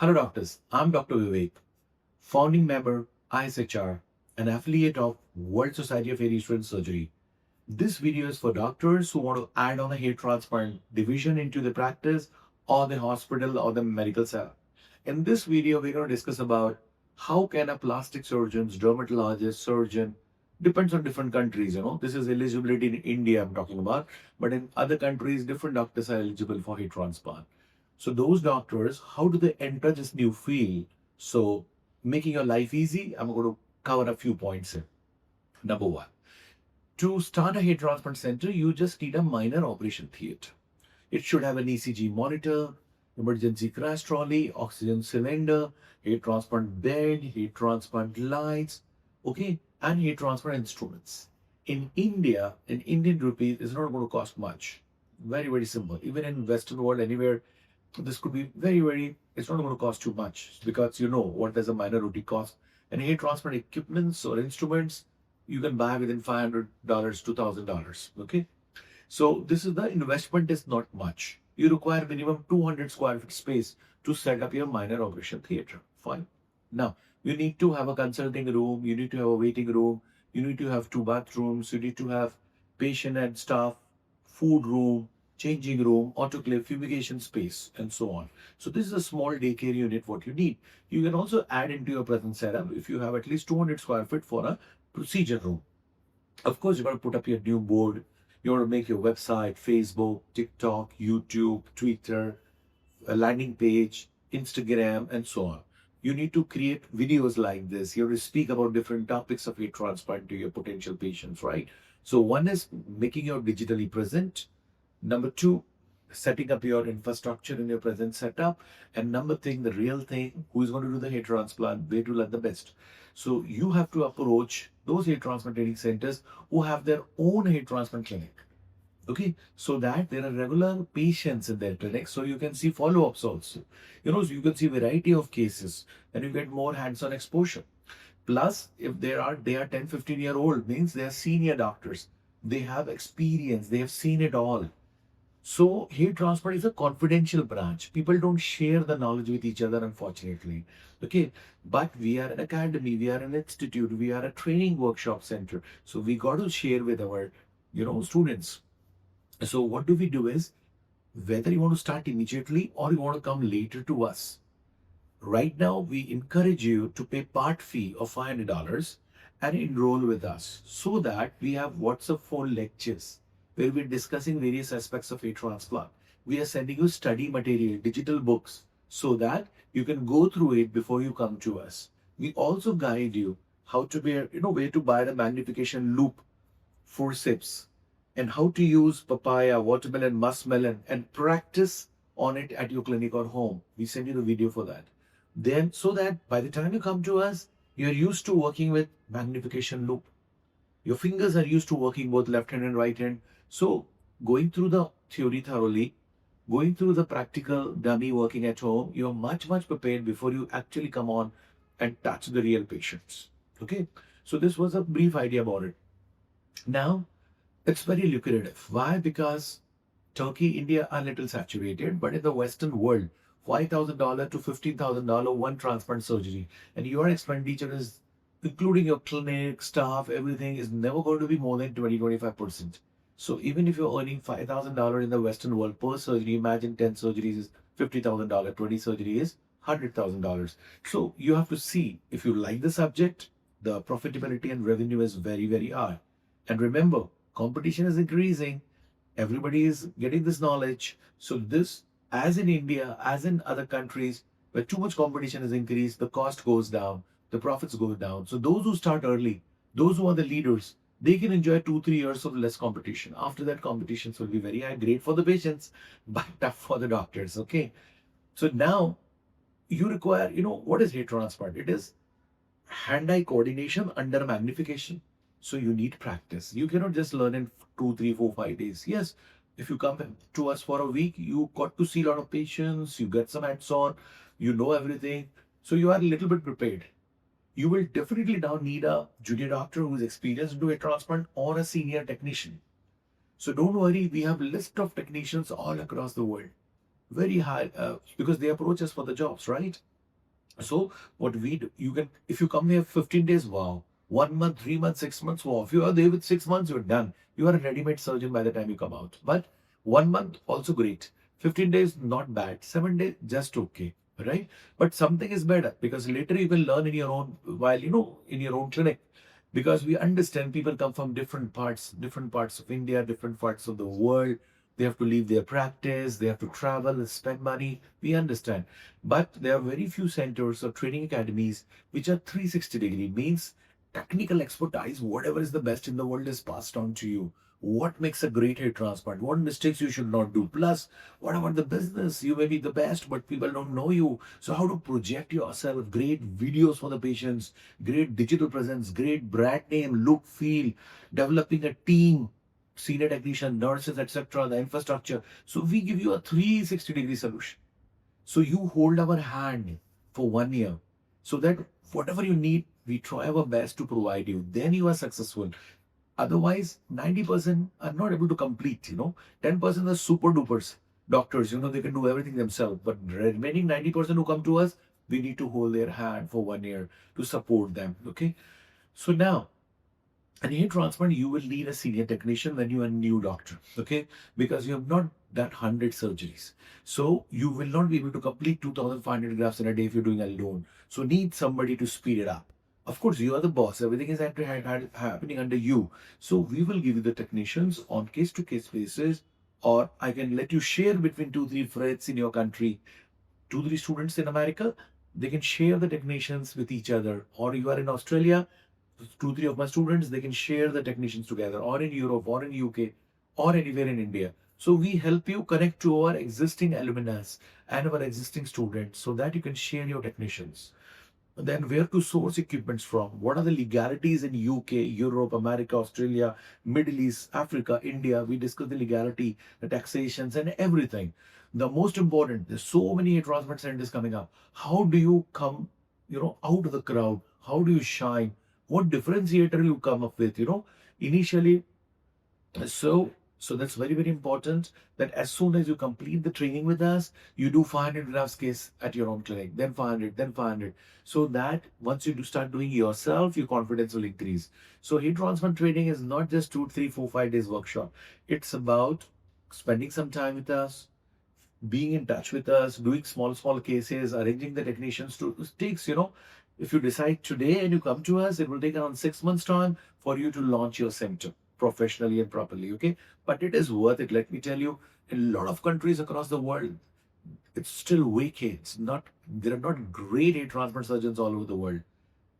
Hello, doctors. I'm Dr. Vivek, founding member, ISHR, and affiliate of World Society of Hair Restoration Surgery. This video is for doctors who want to add on a hair transplant division into the practice or the hospital or the medical center. In this video, we're going to discuss about how can a plastic surgeon, dermatologist, surgeon, depends on different countries. This is eligibility in India I'm talking about, but in other countries, different doctors are eligible for hair transplant. So those doctors, how do they enter this new field? So making your life easy, I'm going to cover a few points here. Number one, to start a hair transplant center, you just need a minor operation theater. It should have an ECG monitor, emergency crash trolley, oxygen cylinder, hair transplant bed, hair transplant lights, okay, and hair transplant instruments. In India, in Indian rupees, it's not going to cost much. Very, very simple. Even in Western world, anywhere, this could be very, it's not going to cost too much because you know what does a minor routine cost. And hair transplant equipments or instruments, you can buy within $500, $2,000, okay? So this is the investment is not much. You require minimum 200 square feet space to set up your minor operation theater. Fine. Now, you need to have a consulting room, you need to have a waiting room, you need to have two bathrooms, you need to have patient and staff, food room, changing room, autoclave, fumigation space, and so on. So this is a small daycare unit, what you need. You can also add into your present setup if you have at least 200 square feet for a procedure room. Of course, you got to put up your new board. You want to make your website, Facebook, TikTok, YouTube, Twitter, a landing page, Instagram, and so on. You need to create videos like this. You have to speak about different topics of hair transplant to your potential patients, right? So one is making your digitally present. Number two, setting up your infrastructure in your present setup. And number thing, the real thing, who is going to do the hair transplant, where to learn the best. So you have to approach those hair transplant training centers who have their own hair transplant clinic. Okay, so that there are regular patients in their clinic, so you can see follow-ups also. So you can see variety of cases and you get more hands-on exposure. Plus, if they are 10, 15-year old, means they are senior doctors. They have experience, they have seen it all. So hair transplant is a confidential branch. People don't share the knowledge with each other, unfortunately. Okay, but we are an academy, we are an institute, we are a training workshop center. So we got to share with our, students. So what do we do is, whether you want to start immediately or you want to come later to us, right now we encourage you to pay part fee of $500 and enroll with us so that we have WhatsApp phone lectures where we're discussing various aspects of a transplant. We are sending you study material, digital books, so that you can go through it before you come to us. We also guide you how to be, where to buy the magnification loop forceps and how to use papaya, watermelon, muskmelon, and practice on it at your clinic or home. We send you the video for that. Then, so that by the time you come to us, you're used to working with magnification loop. Your fingers are used to working both left hand and right hand. So, going through the theory thoroughly, going through the practical dummy working at home, you're much prepared before you actually come on and touch the real patients. Okay. So, this was a brief idea about it. Now, it's very lucrative. Why? Because Turkey, India are little saturated, but in the Western world, $5,000 to $15,000 one transplant surgery, and your expenditure is, including your clinic, staff, everything, is never going to be more than 20-25%. So even if you're earning $5,000 in the Western world per surgery, imagine 10 surgeries is $50,000, 20 surgery is $100,000. So you have to see if you like the subject, the profitability and revenue is very high. And remember, competition is increasing. Everybody is getting this knowledge. So this, as in India, as in other countries, where too much competition is increased, the cost goes down, the profits go down. So those who start early, those who are the leaders, they can enjoy 2-3 years of less competition. After that, competitions will be very high, great for the patients, but tough for the doctors. Okay. So now you require, what is hair transplant? It is hand-eye coordination under magnification. So you need practice. You cannot just learn in 2, 3, 4, 5 days. Yes, if you come to us for a week, you got to see a lot of patients, you get some hands-on, you know everything. So you are a little bit prepared. You will definitely now need a junior doctor who is experienced into a transplant or a senior technician. So don't worry, we have a list of technicians all across the world. very high, because they approach us for the jobs, right? So what we do, you can, if you come here 15 days, wow. 1 month, 3 months, 6 months, wow. If you are there with 6 months, you're done. You are a ready-made surgeon by the time you come out. But 1 month, also great. 15 days, not bad. 7 days, just okay. Right? But something is better because later you will learn in your own, while in your own clinic. Because we understand people come from different parts of India, different parts of the world. They have to leave their practice, they have to travel, spend money. We understand. But there are very few centers or training academies which are 360-degree, means technical expertise, whatever is the best in the world is passed on to you. What makes a great hair transplant? What mistakes you should not do? Plus, what about the business? You may be the best, but people don't know you. So, how to project yourself? Great videos for the patients, great digital presence, great brand name, look, feel, developing a team, senior technician, nurses, etc., the infrastructure. So, we give you a 360-degree solution. So you hold our hand for 1 year so that whatever you need, we try our best to provide you. Then you are successful. Otherwise, 90% are not able to complete. 10% are super dupers. Doctors, they can do everything themselves. But remaining 90% who come to us, we need to hold their hand for 1 year to support them. Okay. So now, and in transplant, you will need a senior technician when you are a new doctor, okay? Because you have not done 100 surgeries. So you will not be able to complete 2,500 grafts in a day if you're doing alone. So need somebody to speed it up. Of course, you are the boss. Everything is happening under you. So we will give you the technicians on case-to-case basis, or I can let you share between 2, 3 friends in your country, 2, 3 students in America. They can share the technicians with each other. Or you are in Australia, 2, 3 of my students, they can share the technicians together, or in Europe, or in UK, or anywhere in India. So we help you connect to our existing alumnus and our existing students so that you can share your technicians. Then where to source equipments from? What are the legalities in UK, Europe, America, Australia, Middle East, Africa, India? We discuss the legality, the taxations, and everything. The most important, there's so many transplant centers coming up. How do you come, out of the crowd? How do you shine? What differentiator you come up with? Initially, so that's very, very important that as soon as you complete the training with us, you do 500 grafts case at your own clinic, then 500, then 500. So that once you do start doing yourself, your confidence will increase. So heat transplant training is not just 2, 3, 4, 5 days workshop. It's about spending some time with us, being in touch with us, doing small cases, arranging the technicians to it takes, if you decide today and you come to us, it will take around 6 months time for you to launch your center professionally and properly. Okay. But it is worth it. Let me tell you, in a lot of countries across the world, it's still vacant. There are not great air transplant surgeons all over the world.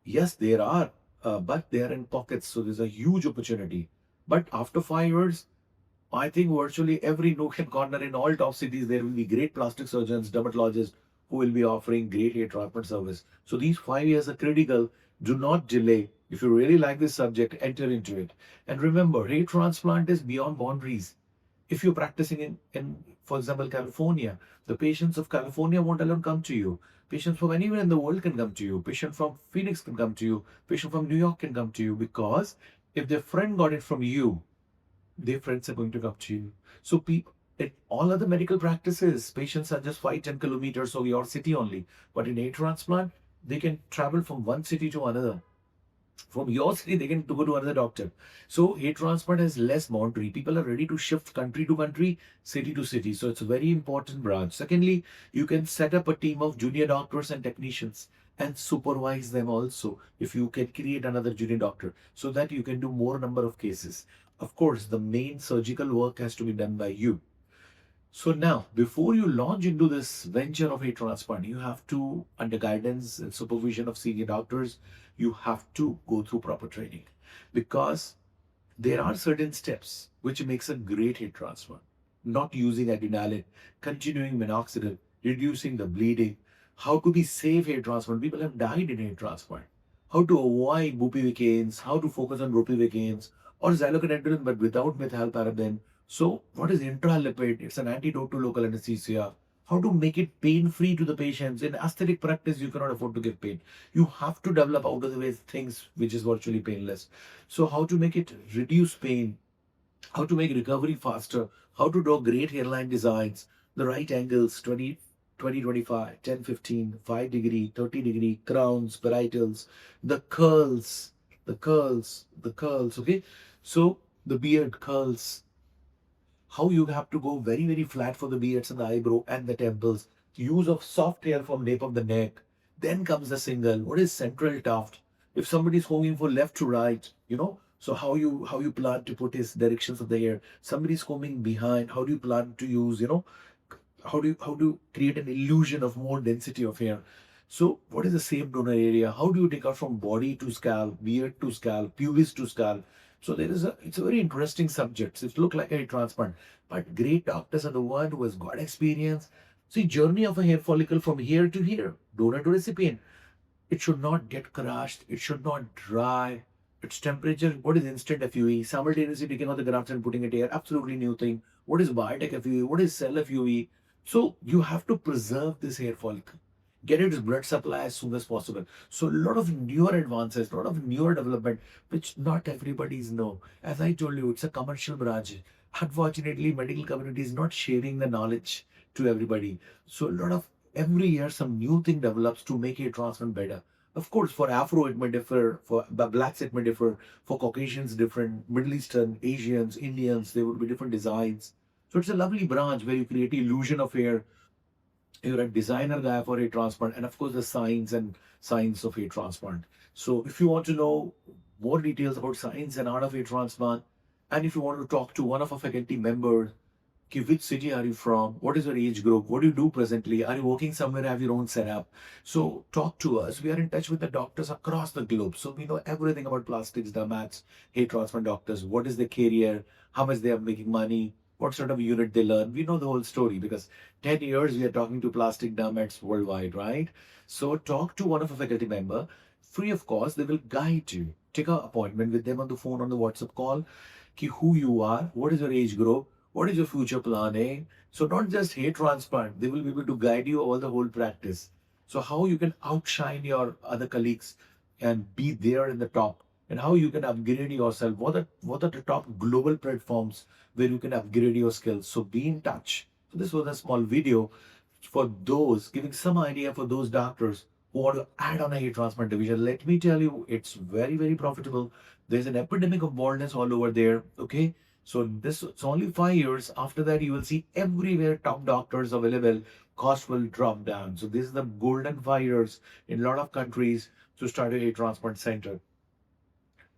Yes, there are, but they are in pockets. So there's a huge opportunity. But after 5 years, I think virtually every nook and corner in all top cities, there will be great plastic surgeons, dermatologists who will be offering great hair transplant service. So these 5 years are critical. Do not delay. If you really like this subject, enter into it. And remember, hair transplant is beyond boundaries. If you're practicing in, for example, California, the patients of California won't alone come to you. Patients from anywhere in the world can come to you. Patient from Phoenix can come to you. Patient from New York can come to you because if their friend got it from you, their friends are going to come to you. So people, in all other medical practices, patients are just 5, 10 kilometers of your city only. But in a transplant, they can travel from one city to another. From your city, they can go to another doctor. So a transplant has less boundary. People are ready to shift country to country, city to city. So it's a very important branch. Secondly, you can set up a team of junior doctors and technicians and supervise them also if you can create another junior doctor so that you can do more number of cases. Of course, the main surgical work has to be done by you. So now, before you launch into this venture of a transplant, you have to, under guidance and supervision of senior doctors, you have to go through proper training because there are certain steps which makes a great hair transplant. Not using adrenaline, continuing minoxidil, reducing the bleeding, how to be safe hair transplant. People have died in hair transplant. How to avoid bupivacaines, how to focus on ropivacaines or xylocanidin but without methylparaben. So what is intralipid? It's an antidote to local anesthesia. How to make it pain-free to the patients. In aesthetic practice, you cannot afford to give pain. You have to develop out of the way things which is virtually painless. So how to make it reduce pain, how to make recovery faster, how to draw great hairline designs, The right angles, 20, 20, 25, 10, 15, 5 degree, 30 degree, crowns, varietals, the curls, the curls, okay? So the beard curls, how you have to go very, very flat for the beards and the eyebrow and the temples, use of soft hair from nape of the neck. Then comes the single. What is central tuft? If somebody is moving from left to right, so how you plan to put his directions of the hair. Somebody is combing behind. How do you plan to use, how do you create an illusion of more density of hair? So what is the same donor area? How do you take out from body to scalp, beard to scalp, pubis to scalp? So it's a very interesting subject. It look like a transplant, but great doctors are the one who has got experience. See, journey of a hair follicle from here to here, donor to recipient. It should not get crushed. It should not dry. Its temperature, what is instant FUE? Simultaneously taking out the grafts and putting it here. Absolutely new thing. What is biotech FUE? What is cell FUE? So you have to preserve this hair follicle. Get its blood supply as soon as possible. So a lot of newer advances, a lot of newer development, which not everybody's know. As I told you, it's a commercial branch. Unfortunately, medical community is not sharing the knowledge to everybody. So a lot of every year some new thing develops to make hair transplant better. Of course, for Afro it may differ, for blacks it may differ, for Caucasians different, Middle Eastern, Asians, Indians, there would be different designs. So it's a lovely branch where you create illusion of hair. You're a designer guy for hair transplant, and of course the science of hair transplant. So if you want to know more details about science and art of hair transplant, and if you want to talk to one of our faculty members, which city are you from? What is your age group? What do you do presently? Are you working somewhere? Have your own setup? So talk to us. We are in touch with the doctors across the globe. So we know everything about plastics, dermats, hair transplant doctors. What is their career? How much they are making money? What sort of unit they learn? We know the whole story because 10 years we are talking to plastic dermats worldwide, right? So talk to one of a faculty member. Free of cost, they will guide you. Take an appointment with them on the phone, on the WhatsApp call. Ki who you are, what is your age group, what is your future planning? So not just hair transplant, they will be able to guide you over the whole practice. So how you can outshine your other colleagues and be there in the top, and how you can upgrade yourself. What are the top global platforms where you can upgrade your skills? So be in touch. So this was a small video for those giving some idea for those doctors who want to add on a hair transplant division. Let me tell you, it's very, very profitable. There's an epidemic of baldness all over there. Okay. So this it's only 5 years. After that, you will see everywhere top doctors available. Cost will drop down. So this is the golden 5 years in a lot of countries to start a hair transplant center.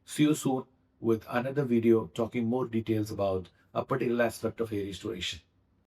See you soon with another video talking more details about a particular aspect of hair restoration.